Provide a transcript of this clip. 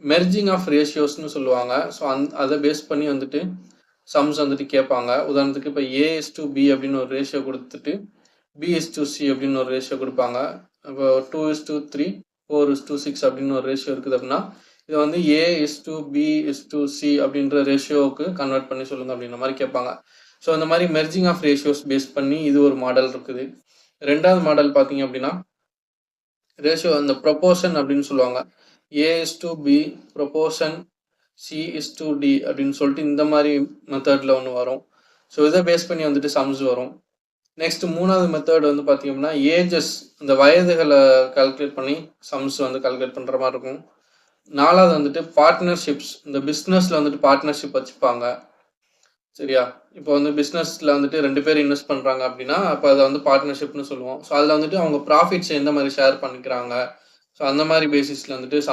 Merging of ரேஷியோஸ்னு சொல்லுவாங்க. So அதை base பண்ணி வந்துட்டு சம்ஸ் வந்துட்டு கேட்பாங்க. உதாரணத்துக்கு இப்போ A:B அப்படின்னு ஒரு ரேஷியோ கொடுத்துட்டு B:C அப்படின்னு ஒரு ரேஷியோ கொடுப்பாங்க. இப்போ 2:3, 4:6 அப்படின்னு ஒரு ரேஷியோ இருக்குது அப்படின்னா இதை வந்து A:B:C அப்படின்ற ரேஷியோவுக்கு கன்வெர்ட் பண்ணி சொல்லுங்க அப்படின்ற மாதிரி கேட்பாங்க. ஸோ அந்த மாதிரி மெர்ஜிங் ஆஃப் ரேஷியோஸ் பேஸ் பண்ணி இது ஒரு மாடல் இருக்குது. ரெண்டாவது மாடல் பார்த்தீங்க அப்படின்னா ரேஷியோ அந்த ப்ரொபோர்ஷன் அப்படின்னு சொல்லுவாங்க. A:B ப்ரொபோர்ஷன் C:D அப்படின்னு சொல்லிட்டு இந்த மாதிரி மெத்தடில் ஒன்று வரும். ஸோ இதை பேஸ் பண்ணி வந்துட்டு சம்ஸ் வரும். நெக்ஸ்ட் மூணாவது மெத்தட் வந்து பார்த்தீங்க அப்படின்னா ஏஜஸ், இந்த வயதுகளை கால்குலேட் பண்ணி சம்ஸ் வந்து கால்குலேட் பண்ணுற மாதிரி இருக்கும். நாலாவது வந்துட்டு பார்ட்னர்ஷிப்ஸ், இந்த பிஸ்னஸில் வந்துட்டு பார்ட்னர்ஷிப் வச்சுப்பாங்க. சரியா? இப்போ வந்து பிஸ்னஸில் வந்துட்டு 2 பேர் இன்வெஸ்ட் பண்ணுறாங்க அப்படின்னா அப்போ அதை வந்து பார்ட்னர்ஷிப்னு சொல்லுவோம். ஸோ அதில் வந்துட்டு அவங்க ப்ராஃபிட்ஸ் எந்த மாதிரி ஷேர் பண்ணிக்கிறாங்க, ஸோ அந்த மாதிரி பேசிஸில் வந்துட்டு